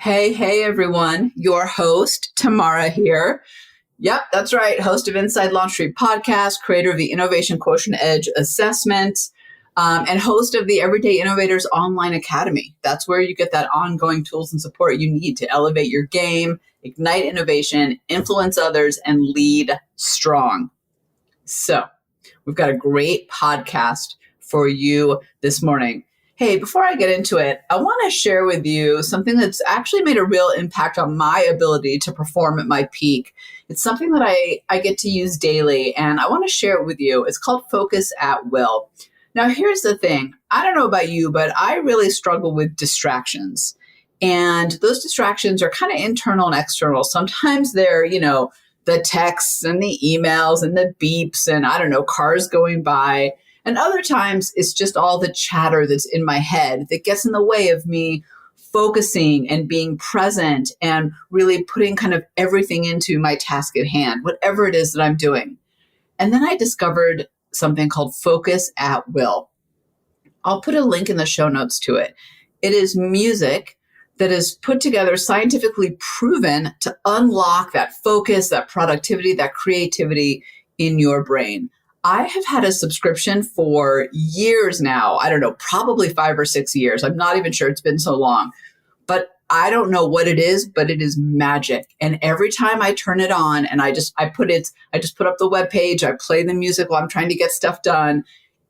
Hey, everyone. Your host, Tamara here. Yep, that's right. Host of Inside Launch Street podcast, creator of the Innovation Quotient Edge assessment, and host of the Everyday Innovators Online Academy. That's where you get that ongoing tools and support you need to elevate your game, ignite innovation, influence others, and lead strong. So we've got a great podcast for you this morning. Hey, before I get into it, I want to share with you something that's actually made a real impact on my ability to perform at my peak. It's something that I get to use daily, and I want to share it with you. It's called Focus at Will. Now, here's the thing. I don't know about you, but I really struggle with distractions. And those distractions are kind of internal and external. Sometimes they're, the texts and the emails and the beeps and, cars going by. And other times it's just all the chatter that's in my head that gets in the way of me focusing and being present and really putting kind of everything into my task at hand, whatever it is that I'm doing. And then I discovered something called Focus at Will. I'll put a link in the show notes to it. It is music that is put together, scientifically proven to unlock that focus, that productivity, that creativity in your brain. I have had a subscription for years now. I don't know, probably 5 or 6 years. I'm not even sure, it's been so long. But I don't know what it is, but it is magic. And every time I turn it on and I just put up the webpage, I play the music while I'm trying to get stuff done,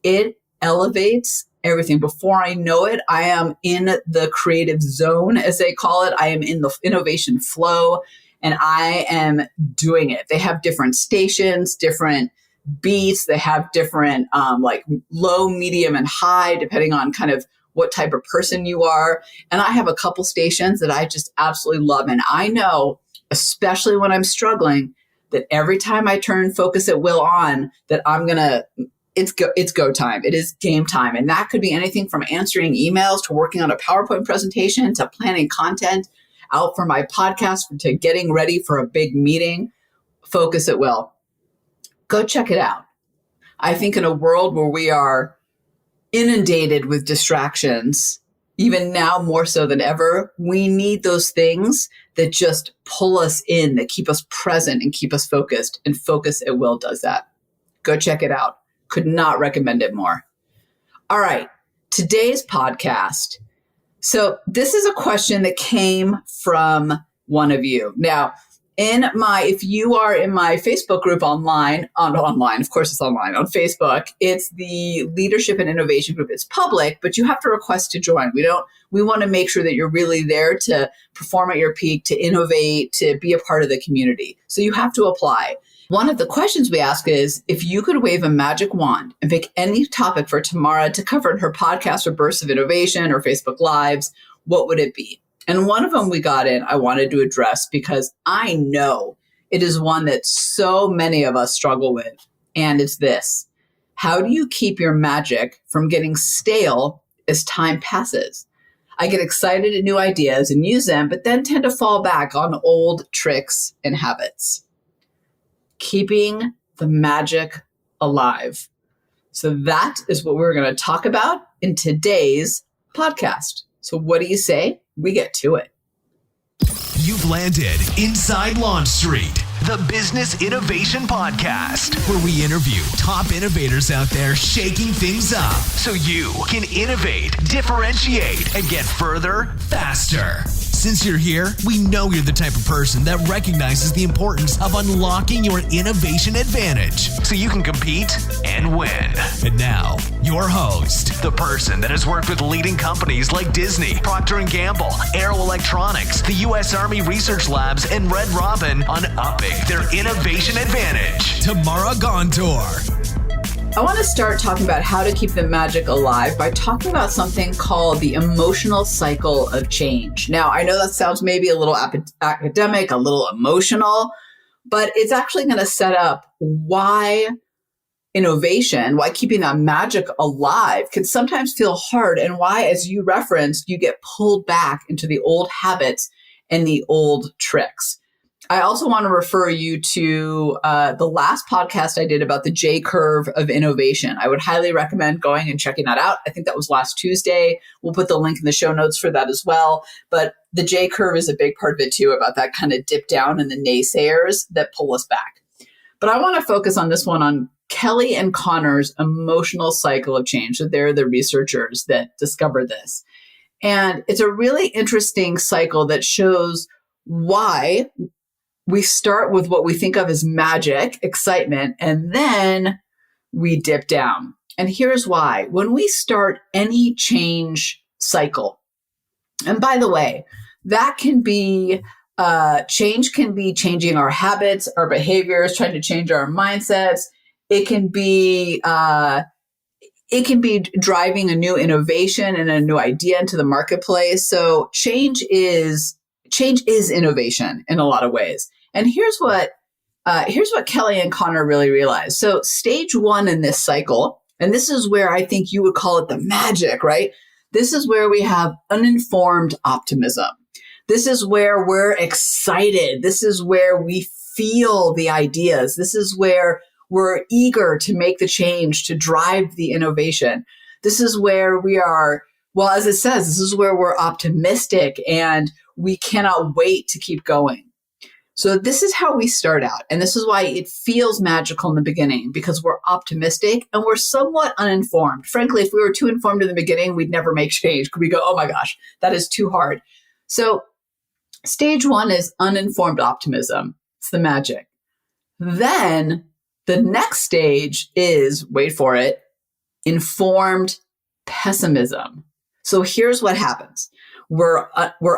it elevates everything. Before I know it, I am in the creative zone, as they call it. I am in the innovation flow, and I am doing it. They have different stations, different beats. They have different like low, medium, and high, depending on kind of what type of person you are. And I have a couple stations that I just absolutely love. And I know, especially when I'm struggling, that every time I turn Focus at Will on, that it's go time. It is game time. And that could be anything from answering emails to working on a PowerPoint presentation to planning content out for my podcast to getting ready for a big meeting. Focus at Will. Go check it out. I think in a world where we are inundated with distractions, even now more so than ever, we need those things that just pull us in, that keep us present and keep us focused. And Focus at Will does that. Go check it out. Could not recommend it more. All right, today's podcast. So this is a question that came from one of you. Now, if you are in my Facebook group online, of course it's online, on Facebook, it's the Leadership and Innovation group. It's public, but you have to request to join. We want to make sure that you're really there to perform at your peak, to innovate, to be a part of the community. So you have to apply. One of the questions we ask is, if you could wave a magic wand and pick any topic for Tamara to cover in her podcast or Bursts of Innovation or Facebook Lives, what would it be? And one of them we got in, I wanted to address because I know it is one that so many of us struggle with. And it's this: how do you keep your magic from getting stale as time passes? I get excited at new ideas and use them, but then tend to fall back on old tricks and habits. Keeping the magic alive. So that is what we're going to talk about in today's podcast. So what do you say we get to it? You've landed Inside Launch Street, the Business Innovation Podcast, where we interview top innovators out there shaking things up so you can innovate, differentiate, and get further faster. Since you're here, we know you're the type of person that recognizes the importance of unlocking your innovation advantage so you can compete and win. And now, your host, the person that has worked with leading companies like Disney, Procter & Gamble, Aero Electronics, the U.S. Army Research Labs, and Red Robin on upping their innovation advantage, Tamara Gontor. I want to start talking about how to keep the magic alive by talking about something called the emotional cycle of change. Now, I know that sounds maybe a little academic, a little emotional, but it's actually going to set up why innovation, why keeping that magic alive can sometimes feel hard, and why, as you referenced, you get pulled back into the old habits and the old tricks. I also want to refer you to the last podcast I did about the J curve of innovation. I would highly recommend going and checking that out. I think that was last Tuesday. We'll put the link in the show notes for that as well. But the J curve is a big part of it too, about that kind of dip down and the naysayers that pull us back. But I want to focus on this one on Kelley and Connor's emotional cycle of change. So they're the researchers that discovered this. And it's a really interesting cycle that shows why we start with what we think of as magic, excitement, and then we dip down. And here's why. When we start any change cycle, and by the way, that can be change can be changing our habits, our behaviors, trying to change our mindsets. It can be driving a new innovation and a new idea into the marketplace. So change is innovation in a lot of ways. And here's what Kelley and Connor really realized. So stage one in this cycle, and this is where I think you would call it the magic, right? This is where we have uninformed optimism. This is where we're excited. This is where we feel the ideas. This is where we're eager to make the change, to drive the innovation. This is where we are, well, as it says, this is where we're optimistic and we cannot wait to keep going. So this is how we start out. And this is why it feels magical in the beginning, because we're optimistic and we're somewhat uninformed. Frankly, if we were too informed in the beginning, we'd never make change. We go, oh my gosh, that is too hard. So stage one is uninformed optimism. It's the magic. Then the next stage is, wait for it, informed pessimism. So here's what happens. We're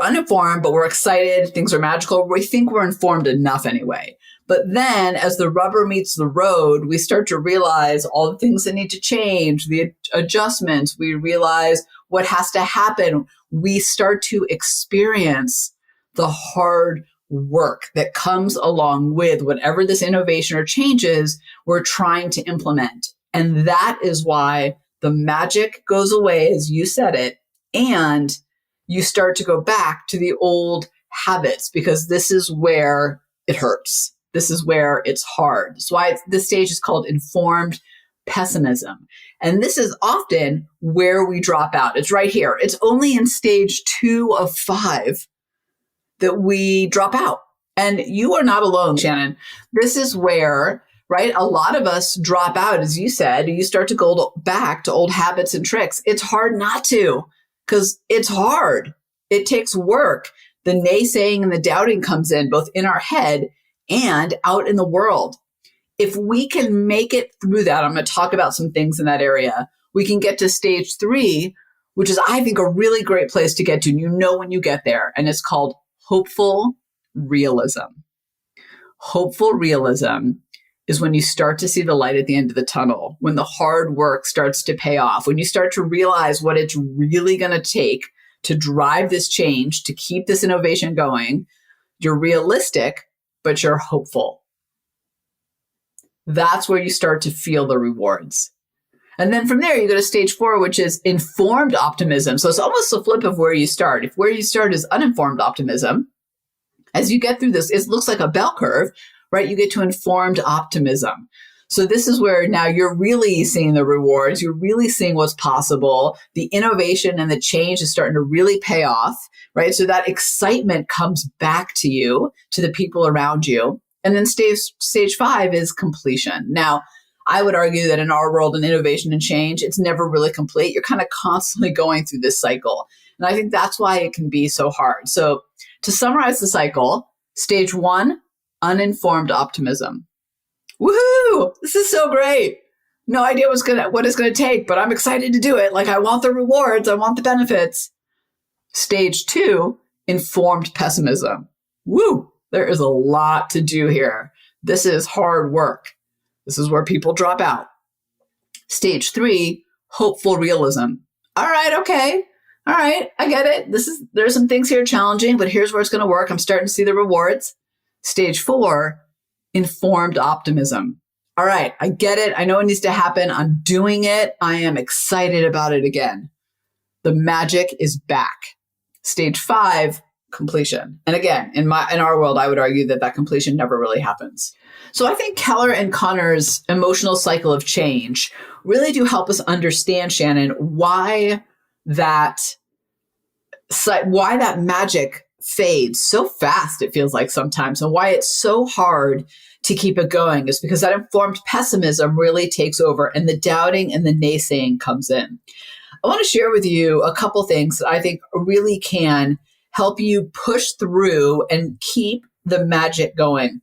uninformed, but we're excited. Things are magical. We think we're informed enough anyway. But then as the rubber meets the road, we start to realize all the things that need to change, the adjustments. We realize what has to happen. We start to experience the hard work that comes along with whatever this innovation or changes we're trying to implement. And that is why the magic goes away, as you said it, and you start to go back to the old habits, because this is where it hurts. This is where it's hard. That's why this stage is called informed pessimism. And this is often where we drop out. It's right here. It's only in stage 2 of 5 that we drop out. And you are not alone, Shannon. This is where, right, a lot of us drop out, as you said. You start to go back to old habits and tricks. It's hard not to, because it's hard. It takes work. The naysaying and the doubting comes in, both in our head and out in the world. If we can make it through that, I'm going to talk about some things in that area. We can get to stage 3, which is, I think, a really great place to get to. And you know when you get there, and it's called hopeful realism. Hopeful realism is when you start to see the light at the end of the tunnel, when the hard work starts to pay off, when you start to realize what it's really going to take to drive this change, to keep this innovation going. You're realistic, but you're hopeful. That's where you start to feel the rewards. And then from there, you go to stage 4, which is informed optimism. So it's almost a flip of where you start. If where you start is uninformed optimism, as you get through this, it looks like a bell curve, right? You get to informed optimism. So this is where now you're really seeing the rewards. You're really seeing what's possible. The innovation and the change is starting to really pay off, right? So that excitement comes back to you, to the people around you. And then stage 5 is completion. Now, I would argue that in our world in innovation and change, it's never really complete. You're kind of constantly going through this cycle. And I think that's why it can be so hard. So to summarize the cycle, stage 1, uninformed optimism. Woohoo! This is so great. No idea what it's gonna take, but I'm excited to do it. Like, I want the rewards, I want the benefits. Stage 2, informed pessimism. Woo! There is a lot to do here. This is hard work. This is where people drop out. Stage 3, hopeful realism. All right, okay. All right, I get it. There's some things here challenging, but here's where it's going to work. I'm starting to see the rewards. Stage 4, informed optimism. All right, I get it. I know it needs to happen. I'm doing it. I am excited about it again. The magic is back. Stage 5, completion. And again, in our world, I would argue that completion never really happens. So I think Keller and Connor's emotional cycle of change really do help us understand, Shannon, why that why that magic fades so fast, it feels like sometimes, and why it's so hard to keep it going is because that informed pessimism really takes over and the doubting and the naysaying comes in. I want to share with you a couple things that I think really can help you push through and keep the magic going.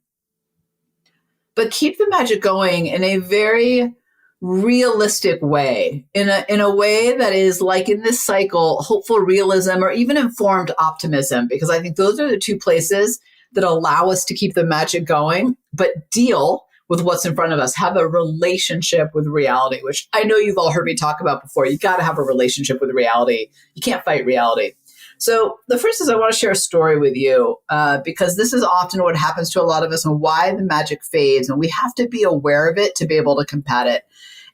But keep the magic going in a very realistic way, in a way that is like in this cycle, hopeful realism or even informed optimism, because I think those are the two places that allow us to keep the magic going, but deal with what's in front of us, have a relationship with reality, which I know you've all heard me talk about before. You got to have a relationship with reality. You can't fight reality. So the first is I want to share a story with you because this is often what happens to a lot of us and why the magic fades. And we have to be aware of it to be able to combat it.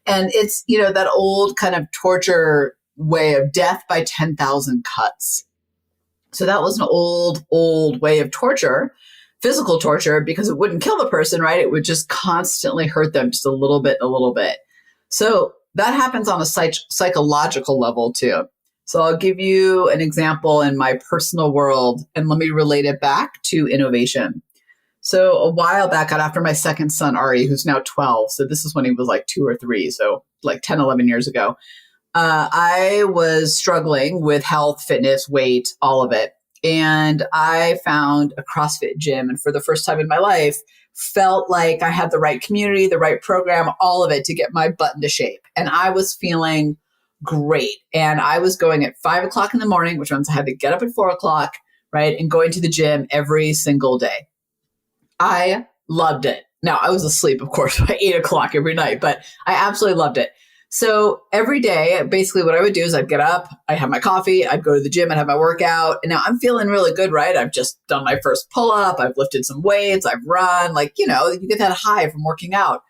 And it's, that old kind of torture way of death by 10,000 cuts. So that was an old way of torture, physical torture, because it wouldn't kill the person, right? It would just constantly hurt them just a little bit. So that happens on a psychological level too. So I'll give you an example in my personal world, and let me relate it back to innovation. So a while back, after my second son, Ari, who's now 12, so this is when he was like 2 or 3, so like 10, 11 years ago, I was struggling with health, fitness, weight, all of it. And I found a CrossFit gym, and for the first time in my life, felt like I had the right community, the right program, all of it to get my butt into shape. And I was feeling great. And I was going at 5 o'clock in the morning, which means I had to get up at 4 o'clock, right? And going to the gym every single day. I loved it. Now, I was asleep, of course, by 8 o'clock every night, but I absolutely loved it. So every day, basically what I would do is I'd get up, I'd have my coffee, I'd go to the gym, I'd have my workout. And now I'm feeling really good, right? I've just done my first pull-up, I've lifted some weights, I've run, you get that high from working out.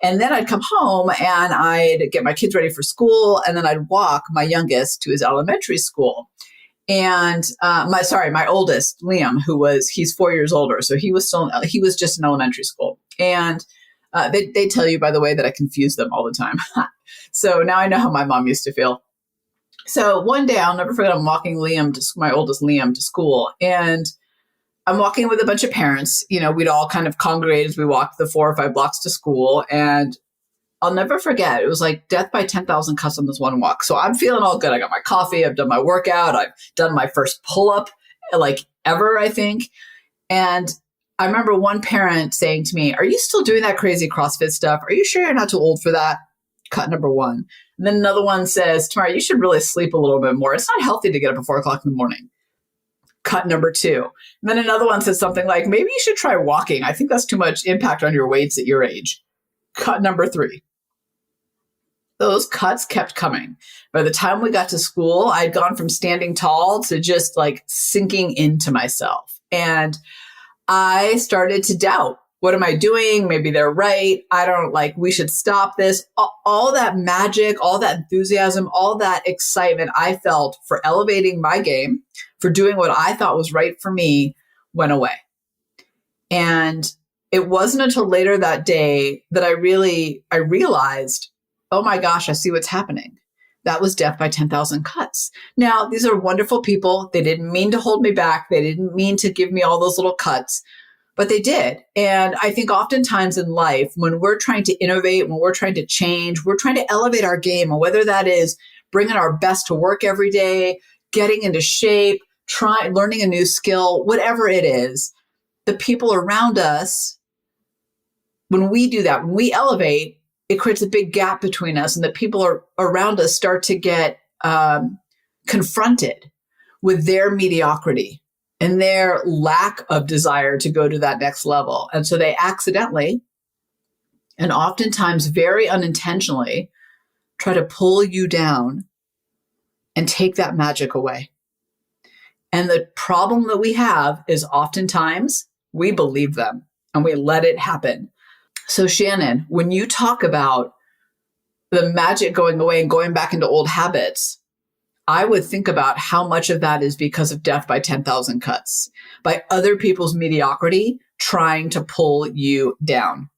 And then I'd come home and I'd get my kids ready for school. And then I'd walk my youngest to his elementary school. And my oldest, Liam, he's 4 years older. So he was just in elementary school. And they tell you, by the way, that I confuse them all the time. So now I know how my mom used to feel. So one day, I'll never forget, I'm walking my oldest Liam to school. And I'm walking with a bunch of parents. We'd all kind of congregate as we walked the 4 or 5 blocks to school. And I'll never forget, it was like death by 10,000 cuts on this one walk. So I'm feeling all good. I got my coffee. I've done my workout. I've done my first pull-up ever, I think. And I remember one parent saying to me, "Are you still doing that crazy CrossFit stuff? Are you sure you're not too old for that?" Cut number 1. And then another one says, "Tamara, you should really sleep a little bit more. It's not healthy to get up at 4 o'clock in the morning." Cut number 2. And then another one says something like, "Maybe you should try walking. I think that's too much impact on your weights at your age." Cut number 3. Those cuts kept coming. By the time we got to school, I'd gone from standing tall to just sinking into myself. And I started to doubt, what am I doing? Maybe they're right. We should stop this. All that magic, all that enthusiasm, all that excitement I felt for elevating my game, for doing what I thought was right for me, went away. And it wasn't until later that day that I realized, oh my gosh, I see what's happening. That was death by 10,000 cuts. Now, these are wonderful people. They didn't mean to hold me back. They didn't mean to give me all those little cuts, but they did. And I think oftentimes in life, when we're trying to innovate, when we're trying to change, we're trying to elevate our game, and whether that is bringing our best to work every day, getting into shape, learning a new skill, whatever it is, the people around us, when we do that, when we elevate, it creates a big gap between us, and the people around us start to get confronted with their mediocrity and their lack of desire to go to that next level. And so they accidentally, and oftentimes very unintentionally, try to pull you down and take that magic away. And the problem that we have is oftentimes we believe them and we let it happen. So Shannon, when you talk about the magic going away and going back into old habits, I would think about how much of that is because of death by 10,000 cuts, by other people's mediocrity trying to pull you down.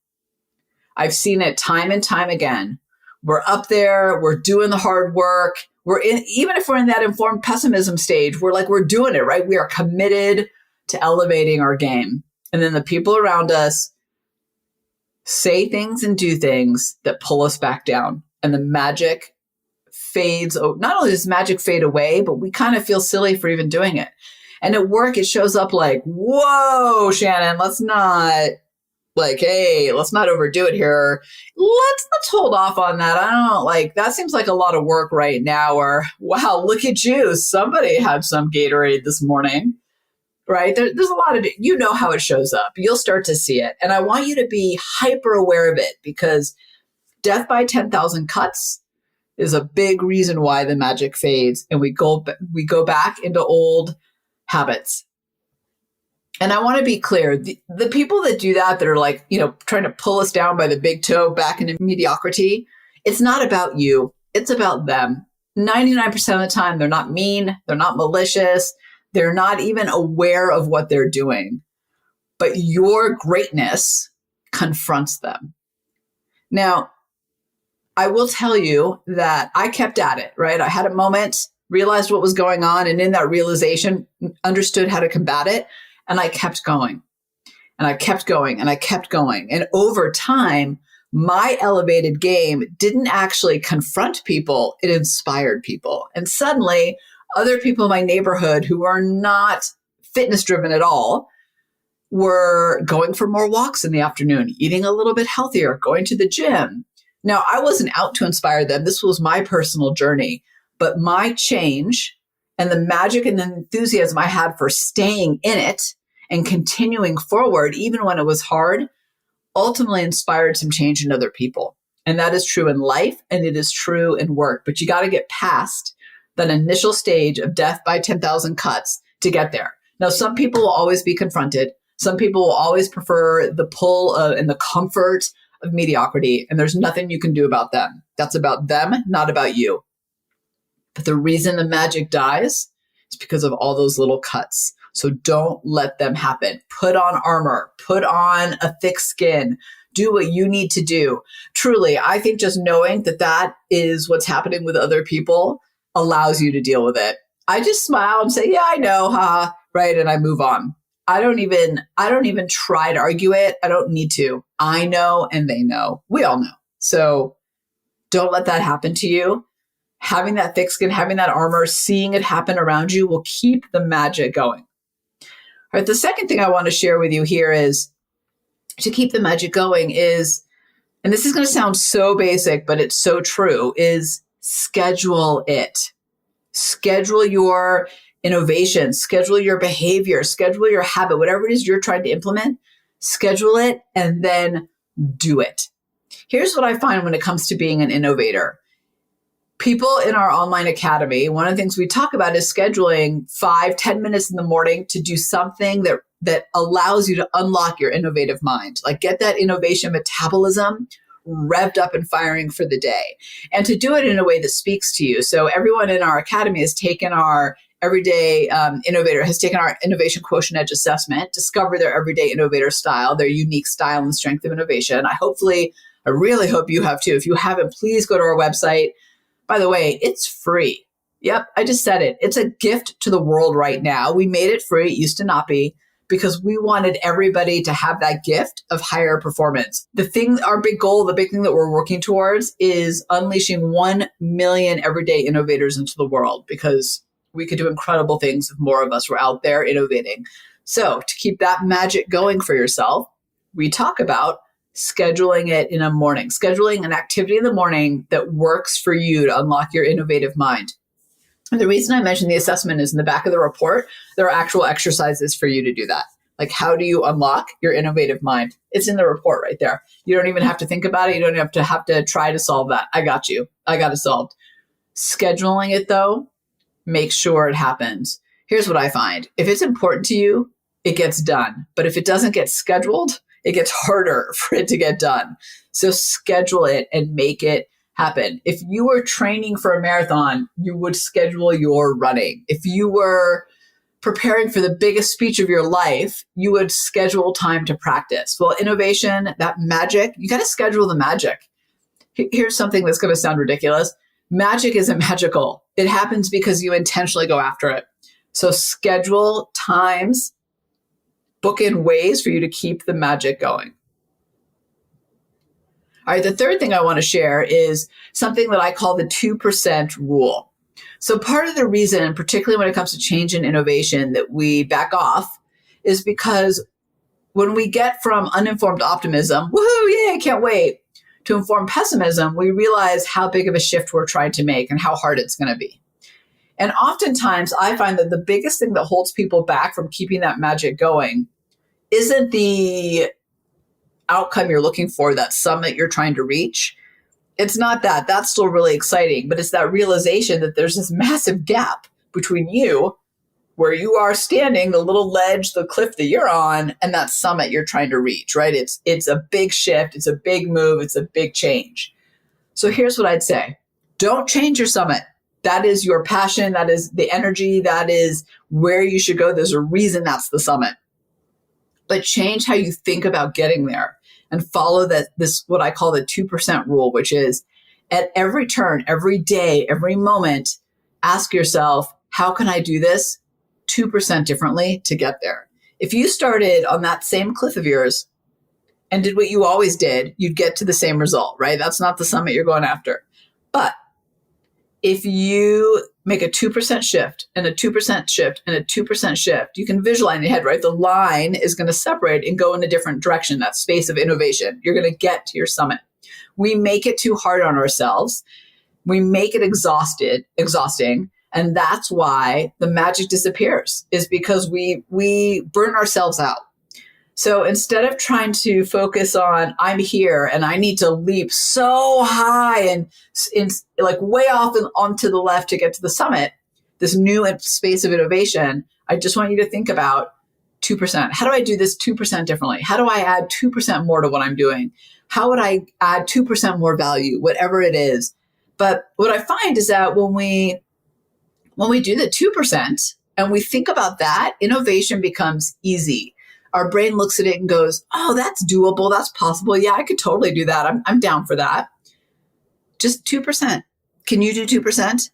I've seen it time and time again We're up there. We're doing the hard work. Even if we're in that informed pessimism stage, we're doing it, right? We are committed to elevating our game. And then the people around us say things and do things that pull us back down. And the magic fades. Not only does magic fade away, but we kind of feel silly for even doing it. And at work, it shows up like, whoa, Shannon, let's not overdo it here. Let's hold off on that. I don't that seems like a lot of work right now. Or, wow, look at you. Somebody had some Gatorade this morning, right? There's a lot of it. You know how it shows up. You'll start to see it. And I want you to be hyper aware of it, because death by 10,000 cuts is a big reason why the magic fades and we go back into old habits. And I want to be clear, the people that do that are trying to pull us down by the big toe back into mediocrity, it's not about you. It's about them. 99% of the time, they're not mean. They're not malicious. They're not even aware of what they're doing. But your greatness confronts them. Now, I will tell you that I kept at it, right? I had a moment, realized what was going on, and in that realization, understood how to combat it. And I kept going, and I kept going, and I kept going. And over time, my elevated game didn't actually confront people. It inspired people. And suddenly, other people in my neighborhood who are not fitness driven at all were going for more walks in the afternoon, eating a little bit healthier, going to the gym. Now, I wasn't out to inspire them. This was my personal journey. But my change and the magic and the enthusiasm I had for staying in it and continuing forward, even when it was hard, ultimately inspired some change in other people. And that is true in life, and it is true in work. But you got to get past that initial stage of death by 10,000 cuts to get there. Now, some people will always be confronted. Some people will always prefer the pull and the comfort of mediocrity, and there's nothing you can do about them. That's about them, not about you. But the reason the magic dies is because of all those little cuts. So don't let them happen. Put on armor, put on a thick skin, do what you need to do. Truly, I think just knowing that that is what's happening with other people allows you to deal with it. I just smile and say, yeah, I know, haha, right? And I move on. I don't even try to argue it. I don't need to. I know, and they know. We all know. So don't let that happen to you. Having that thick skin, having that armor, seeing it happen around you will keep the magic going. All right, the second thing I want to share with you here is to keep the magic going is, and this is going to sound so basic, but it's so true, is schedule it. Schedule your innovation, schedule your behavior, schedule your habit, whatever it is you're trying to implement, schedule it and then do it. Here's what I find when it comes to being an innovator. People in our online academy, one of the things we talk about is scheduling 5-10 minutes in the morning to do something that allows you to unlock your innovative mind, like get that innovation metabolism revved up and firing for the day, and to do it in a way that speaks to you. So everyone in our academy has taken our everyday innovator, has taken our innovation quotient edge assessment, discover their everyday innovator style, their unique style and strength of innovation. I really hope you have too. If you haven't, please go to our website. By the way, it's free. Yep, I just said it. It's a gift to the world right now. We made it free. It used to not be, because we wanted everybody to have that gift of higher performance. Our big goal, the big thing that we're working towards is unleashing 1 million everyday innovators into the world, because we could do incredible things if more of us were out there innovating. So to keep that magic going for yourself, we talk about scheduling it in a morning, scheduling an activity in the morning that works for you to unlock your innovative mind. And the reason I mentioned the assessment is in the back of the report, there are actual exercises for you to do that. Like, how do you unlock your innovative mind? It's in the report right there. You don't even have to think about it. You don't have to try to solve that. I got you. I got it solved. Scheduling it though, make sure it happens. Here's what I find. If it's important to you, it gets done. But if it doesn't get scheduled, it gets harder for it to get done. So schedule it and make it happen. If you were training for a marathon, you would schedule your running. If you were preparing for the biggest speech of your life, you would schedule time to practice. Well, innovation, that magic, you got to schedule the magic. Here's something that's going to sound ridiculous. Magic isn't magical. It happens because you intentionally go after it. So schedule times, book in ways for you to keep the magic going. All right, the third thing I want to share is something that I call the 2% rule. So part of the reason, particularly when it comes to change and innovation, that we back off is because when we get from uninformed optimism, woohoo, yay, can't wait, to informed pessimism, we realize how big of a shift we're trying to make and how hard it's going to be. And oftentimes I find that the biggest thing that holds people back from keeping that magic going isn't the outcome you're looking for, that summit you're trying to reach. It's not that. That's still really exciting, but it's that realization that there's this massive gap between you, where you are standing, the little ledge, the cliff that you're on, and that summit you're trying to reach, right? It's a big shift. It's a big move. It's a big change. So here's what I'd say. Don't change your summit. That is your passion. That is the energy. That is where you should go. There's a reason that's the summit. But change how you think about getting there and follow this, what I call the 2% rule, which is at every turn, every day, every moment, ask yourself, how can I do this 2% differently to get there? If you started on that same cliff of yours and did what you always did, you'd get to the same result, right? That's not the summit you're going after. But if you make a 2% shift and a 2% shift and a 2% shift, you can visualize in your head, right? The line is going to separate and go in a different direction, that space of innovation. You're going to get to your summit. We make it too hard on ourselves. We make it exhausting. And that's why the magic disappears, is because we burn ourselves out. So instead of trying to focus on, I'm here and I need to leap so high and like way off and onto the left to get to the summit, this new space of innovation, I just want you to think about 2%. How do I do this 2% differently? How do I add 2% more to what I'm doing? How would I add 2% more value, whatever it is? But what I find is that when we do the 2% and we think about that, innovation becomes easy. Our brain looks at it and goes, oh, that's doable. That's possible. Yeah, I could totally do that. I'm down for that. Just 2%. Can you do 2%?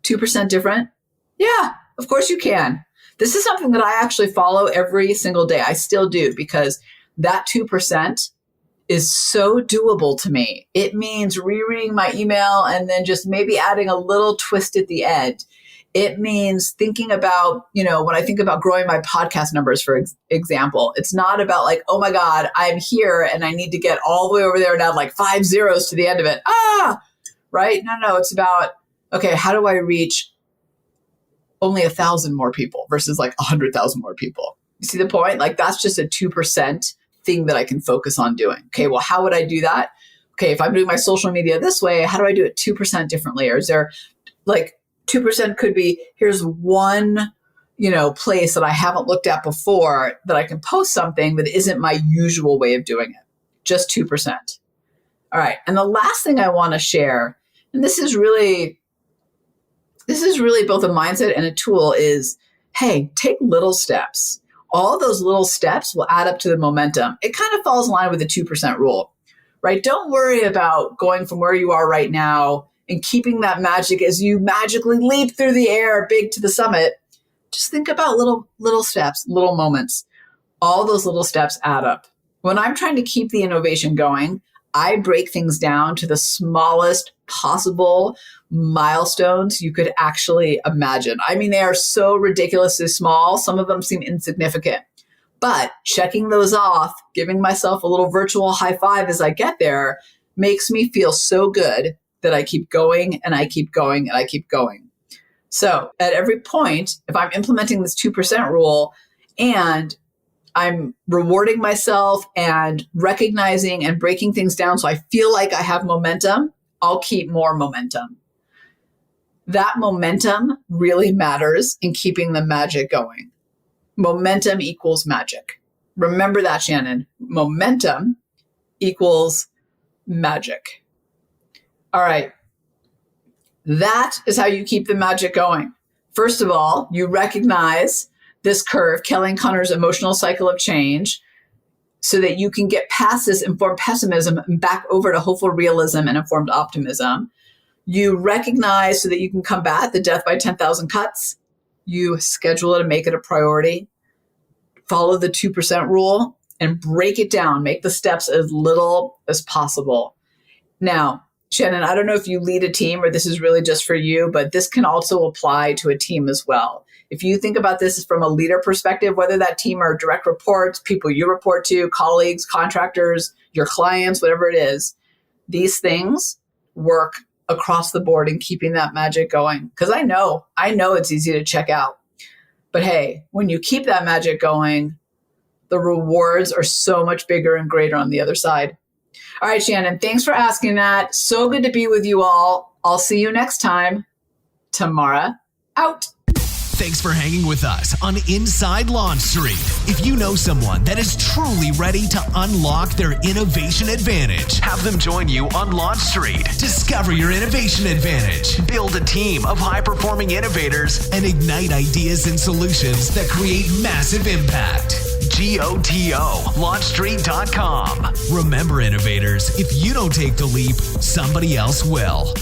2% different? Yeah, of course you can. This is something that I actually follow every single day. I still do, because that 2% is so doable to me. It means rereading my email and then just maybe adding a little twist at the end. It means thinking about, when I think about growing my podcast numbers, for example, it's not about like, oh my God, I'm here and I need to get all the way over there and add like 5 zeros to the end of it. Right? No, it's about, okay, how do I reach only 1,000 more people versus like 100,000 more people? You see the point? Like that's just a 2% thing that I can focus on doing. Okay, well, how would I do that? Okay, if I'm doing my social media this way, how do I do it 2% differently? Or is there like 2% could be, here's one, place that I haven't looked at before that I can post something that isn't my usual way of doing it. Just 2%. All right. And the last thing I want to share, and this is really both a mindset and a tool, is, hey, take little steps. All those little steps will add up to the momentum. It kind of falls in line with the 2% rule, right? Don't worry about going from where you are right now and keeping that magic as you magically leap through the air big to the summit. Just think about little steps, little moments. All those little steps add up. When I'm trying to keep the innovation going, I break things down to the smallest possible milestones you could actually imagine. I mean, they are so ridiculously small. Some of them seem insignificant. But checking those off, giving myself a little virtual high five as I get there, makes me feel so good that I keep going and I keep going and I keep going. So at every point, if I'm implementing this 2% rule and I'm rewarding myself and recognizing and breaking things down so I feel like I have momentum, I'll keep more momentum. That momentum really matters in keeping the magic going. Momentum equals magic. Remember that, Shannon. Momentum equals magic. All right. That is how you keep the magic going. First of all, you recognize this curve, Kelley and Connor's emotional cycle of change. so that you can get past this informed pessimism and back over to hopeful realism and informed optimism. You recognize so that you can combat the death by 10,000 cuts. You schedule it and make it a priority. Follow the 2% rule and break it down. Make the steps as little as possible. Now, Shannon, I don't know if you lead a team or this is really just for you, but this can also apply to a team as well. If you think about this from a leader perspective, whether that team are direct reports, people you report to, colleagues, contractors, your clients, whatever it is, these things work across the board in keeping that magic going. Because I know it's easy to check out. But hey, when you keep that magic going, the rewards are so much bigger and greater on the other side. All right, Shannon, thanks for asking that. So good to be with you all. I'll see you next time. Tamara out. Thanks for hanging with us on Inside Launch Street. If you know someone that is truly ready to unlock their innovation advantage, have them join you on Launch Street. Discover your innovation advantage. Build a team of high-performing innovators and ignite ideas and solutions that create massive impact. GOTO, launchstreet.com. Remember, innovators, if you don't take the leap, somebody else will.